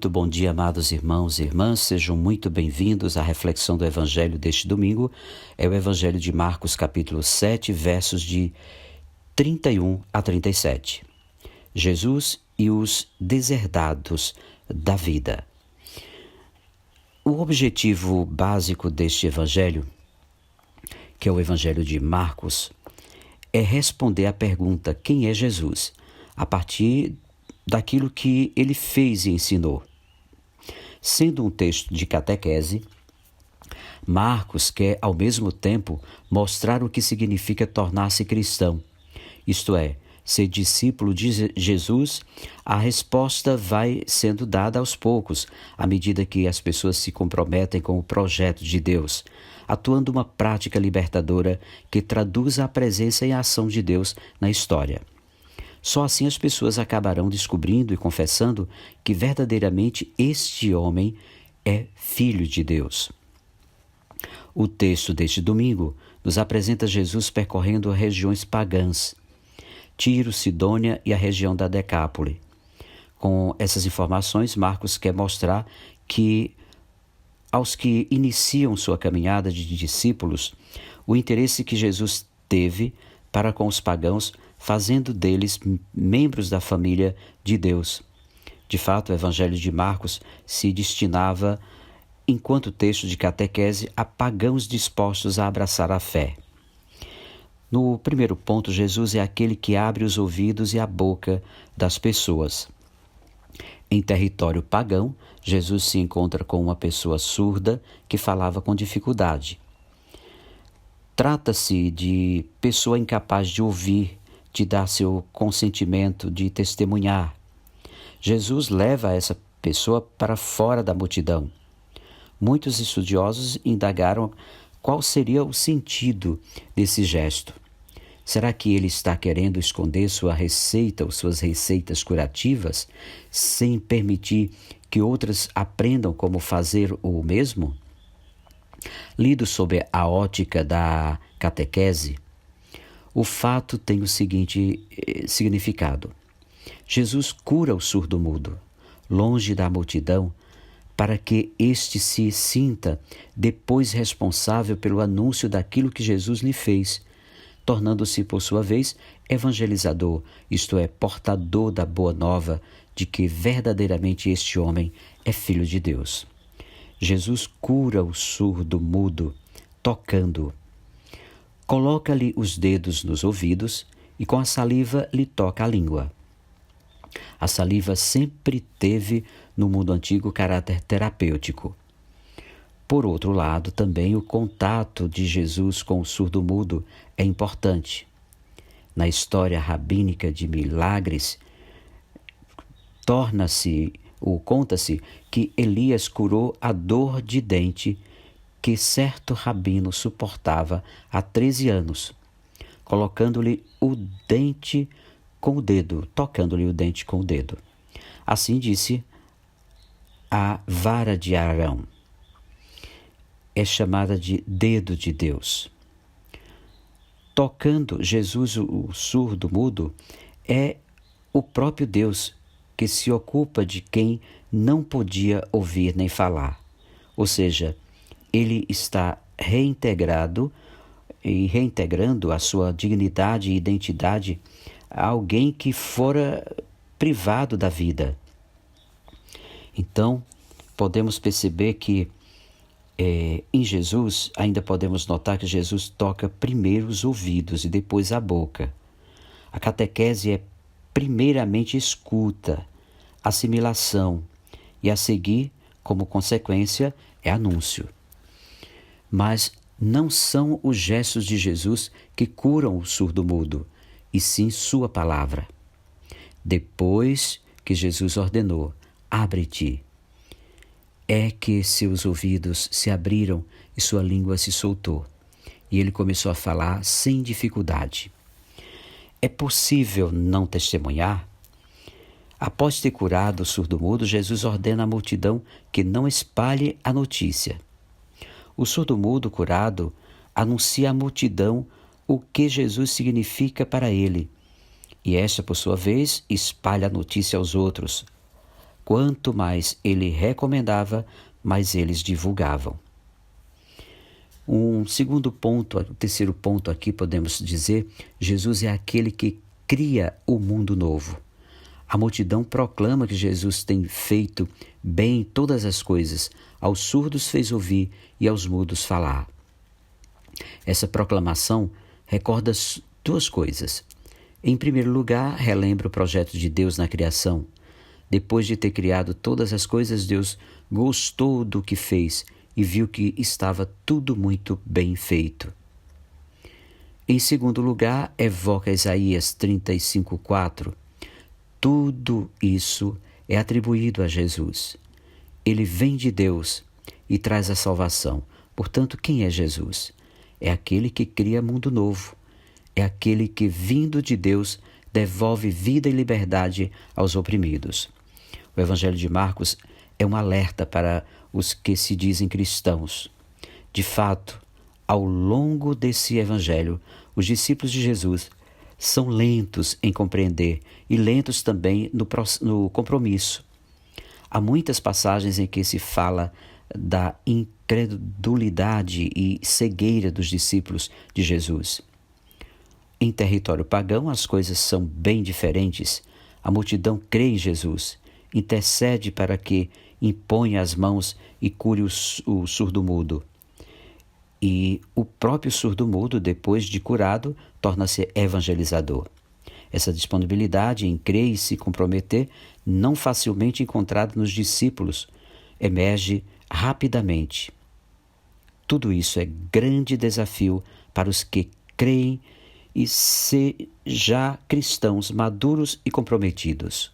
Muito bom dia, amados irmãos e irmãs, sejam muito bem-vindos à reflexão do Evangelho deste domingo. É o Evangelho de Marcos, capítulo 7, versos de 31 a 37. Jesus e os deserdados da vida. O objetivo básico deste Evangelho, que é o Evangelho de Marcos, é responder à pergunta: quem é Jesus? A partir daquilo que ele fez e ensinou. Sendo um texto de catequese, Marcos quer, ao mesmo tempo, mostrar o que significa tornar-se cristão, isto é, ser discípulo de Jesus. A resposta vai sendo dada aos poucos, à medida que as pessoas se comprometem com o projeto de Deus, atuando uma prática libertadora que traduz a presença e a ação de Deus na história. Só assim as pessoas acabarão descobrindo e confessando que verdadeiramente este homem é filho de Deus. O texto deste domingo nos apresenta Jesus percorrendo regiões pagãs, Tiro, Sidônia e a região da Decápole. Com essas informações, Marcos quer mostrar que aos que iniciam sua caminhada de discípulos, o interesse que Jesus teve para com os pagãos, fazendo deles membros da família de Deus. De fato, o Evangelho de Marcos se destinava, enquanto texto de catequese, a pagãos dispostos a abraçar a fé. No primeiro ponto, Jesus é aquele que abre os ouvidos e a boca das pessoas. Em território pagão, Jesus se encontra com uma pessoa surda que falava com dificuldade. Trata-se de pessoa incapaz de ouvir, de dar seu consentimento, de testemunhar. Jesus leva essa pessoa para fora da multidão. Muitos estudiosos indagaram qual seria o sentido desse gesto. Será que ele está querendo esconder sua receita ou suas receitas curativas, sem permitir que outras aprendam como fazer o mesmo? Lido sob a ótica da catequese, o fato tem o seguinte significado: Jesus cura o surdo-mudo, longe da multidão, para que este se sinta depois responsável pelo anúncio daquilo que Jesus lhe fez, tornando-se, por sua vez, evangelizador, isto é, portador da boa nova de que verdadeiramente este homem é filho de Deus. Jesus cura o surdo-mudo, tocando-o. Coloca-lhe os dedos nos ouvidos e com a saliva lhe toca a língua. A saliva sempre teve, no mundo antigo, caráter terapêutico. Por outro lado, também o contato de Jesus com o surdo-mudo é importante. Na história rabínica de milagres, conta-se que Elias curou a dor de dente que certo rabino suportava há 13 anos, colocando-lhe o dente com o dedo, tocando-lhe o dente com o dedo. Assim disse a vara de Arão. É chamada de dedo de Deus. Tocando Jesus, o surdo-mudo, é o próprio Deus que se ocupa de quem não podia ouvir nem falar. Ou seja, ele está reintegrando a sua dignidade e identidade a alguém que fora privado da vida. Então, podemos perceber que em Jesus, ainda podemos notar que Jesus toca primeiro os ouvidos e depois a boca. A catequese é primeiramente escuta, assimilação e a seguir, como consequência, é anúncio. Mas não são os gestos de Jesus que curam o surdo-mudo, e sim sua palavra. Depois que Jesus ordenou: abre-te, é que seus ouvidos se abriram e sua língua se soltou, e ele começou a falar sem dificuldade. É possível não testemunhar? Após ter curado o surdo-mudo, Jesus ordena à multidão que não espalhe a notícia. O surdo-mudo curado anuncia à multidão o que Jesus significa para ele, e esta, por sua vez, espalha a notícia aos outros. Quanto mais ele recomendava, mais eles divulgavam. Um segundo ponto, o terceiro ponto aqui podemos dizer, Jesus é aquele que cria o mundo novo. A multidão proclama que Jesus tem feito bem todas as coisas, aos surdos fez ouvir e aos mudos falar. Essa proclamação recorda duas coisas. Em primeiro lugar, relembra o projeto de Deus na criação. Depois de ter criado todas as coisas, Deus gostou do que fez e viu que estava tudo muito bem feito. Em segundo lugar, evoca Isaías 35:4. Tudo isso é atribuído a Jesus. Ele vem de Deus e traz a salvação. Portanto, quem é Jesus? É aquele que cria mundo novo. É aquele que, vindo de Deus, devolve vida e liberdade aos oprimidos. O Evangelho de Marcos é um alerta para os que se dizem cristãos. De fato, ao longo desse Evangelho, os discípulos de Jesus são lentos em compreender e lentos também no compromisso. Há muitas passagens em que se fala da incredulidade e cegueira dos discípulos de Jesus. Em território pagão, as coisas são bem diferentes. A multidão crê em Jesus, intercede para que imponha as mãos e cure o surdo-mudo. E o próprio surdo-mudo, depois de curado, torna-se evangelizador. Essa disponibilidade em crer e se comprometer, não facilmente encontrada nos discípulos, emerge rapidamente. Tudo isso é grande desafio para os que creem e se já cristãos maduros e comprometidos.